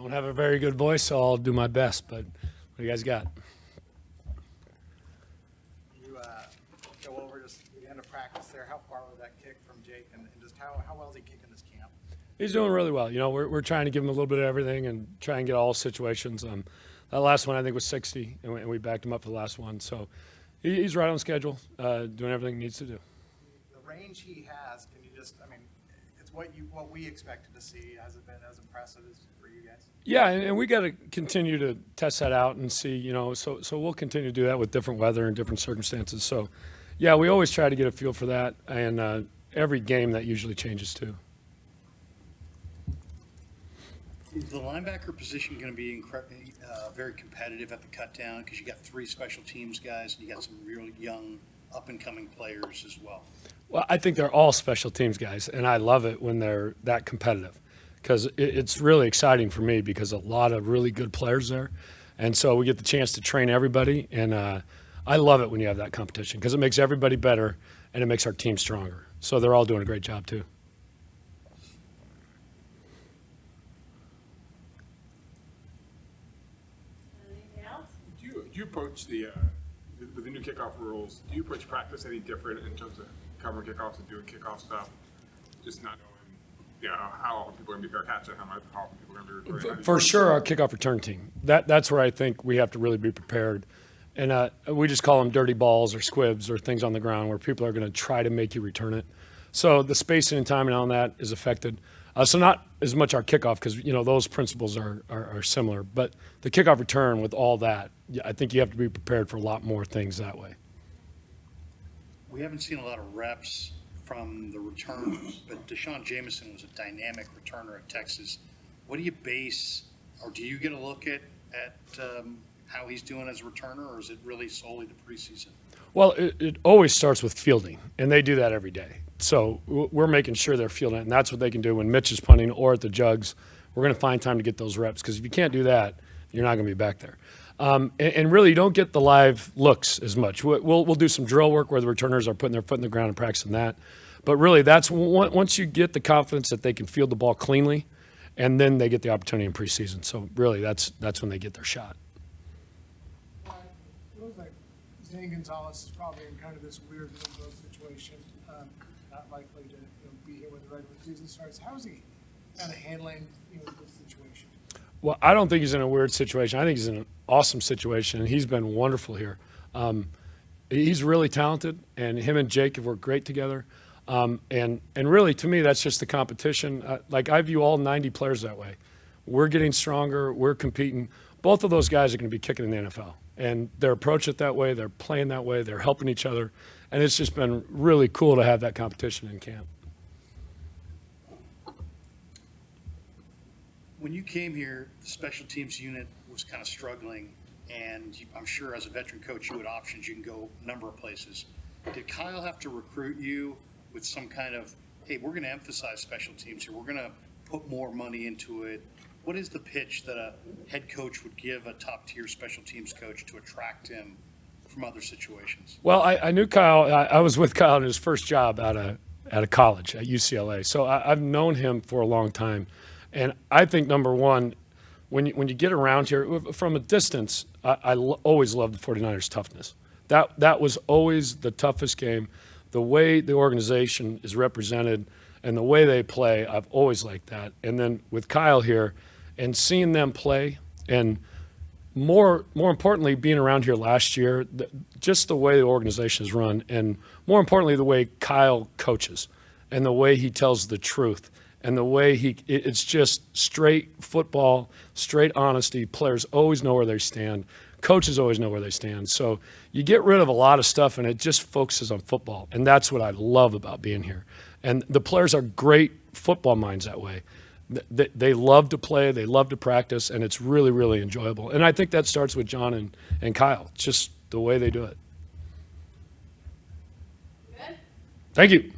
don't have a very good voice, so I'll do my best. But what do you guys got? You go over just the end of practice there. How far was that kick from Jake, and just how well is he kicking this camp? He's doing really well. You know, we're trying to give him a little bit of everything and try and get all situations. That last one I think was 60, and we backed him up for the last one. So he's right on schedule, doing everything he needs to do. The range he has, can you just? I mean, it's what we expected to see. Has it been as impressive as for you guys? Yeah, and we got to continue to test that out and see. You know, so we'll continue to do that with different weather and different circumstances. So, yeah, we always try to get a feel for that, and every game that usually changes too. Is the linebacker position going to be very competitive at the cut down because you got 3 special teams guys and you got some really young up-and-coming players as well? Well, I think they're all special teams guys, and I love it when they're that competitive because it's really exciting for me because a lot of really good players there, and so we get the chance to train everybody, and I love it when you have that competition because it makes everybody better and it makes our team stronger. So they're all doing a great job too. Do you approach with the new kickoff rules? Do you approach practice any different in terms of covering kickoffs and doing kickoff stuff? Just not knowing, how often people are going to be fair catching, how often people are going to be returning. For sure, our kickoff return team. That's where I think we have to really be prepared, and we just call them dirty balls or squibs or things on the ground where people are going to try to make you return it. So the spacing and timing on that is affected. So not as much our kickoff because those principles are similar, but the kickoff return with all that, I think you have to be prepared for a lot more things that way. We haven't seen a lot of reps from the returners, but Deshaun Jameson was a dynamic returner at Texas. What do you base, or do you get a look at how he's doing as a returner, or is it really solely the preseason? Well, it always starts with fielding, and they do that every day. So we're making sure they're fielding it, and that's what they can do when Mitch is punting or at the jugs. We're going to find time to get those reps because if you can't do that, you're not going to be back there. And really, you don't get the live looks as much. We'll do some drill work where the returners are putting their foot in the ground and practicing that. But really, that's once you get the confidence that they can field the ball cleanly, and then they get the opportunity in preseason. So really, that's when they get their shot. It looks like Zane Gonzalez is probably in kind of this weird limbo situation, not likely to be here when the regular season starts. How is he kind of handling this situation? Well, I don't think he's in a weird situation. I think he's in an awesome situation, and he's been wonderful here. He's really talented, and him and Jake have worked great together. And really, to me, that's just the competition. I view all 90 players that way. We're getting stronger. We're competing. Both of those guys are going to be kicking in the NFL, and they're approaching it that way. They're playing that way. They're helping each other, and it's just been really cool to have that competition in camp. When you came here, the special teams unit was kind of struggling, and I'm sure as a veteran coach, you had options. You can go a number of places. Did Kyle have to recruit you with some kind of, hey, we're going to emphasize special teams here. We're going to put more money into it. What is the pitch that a head coach would give a top-tier special teams coach to attract him from other situations? Well, I knew Kyle. I was with Kyle in his first job out of college at UCLA. So I've known him for a long time. And I think, number one, when you get around here, from a distance, I always loved the 49ers' toughness. That was always the toughest game. The way the organization is represented and the way they play, I've always liked that. And then with Kyle here and seeing them play, and more importantly, being around here last year, just the way the organization is run, and more importantly, the way Kyle coaches and the way he tells the truth. And the way it's just straight football, straight honesty. Players always know where they stand. Coaches always know where they stand. So you get rid of a lot of stuff, and it just focuses on football. And that's what I love about being here. And the players are great football minds that way. They love to play. They love to practice, and it's really, really enjoyable. And I think that starts with John and Kyle, just the way they do it. Good. Thank you.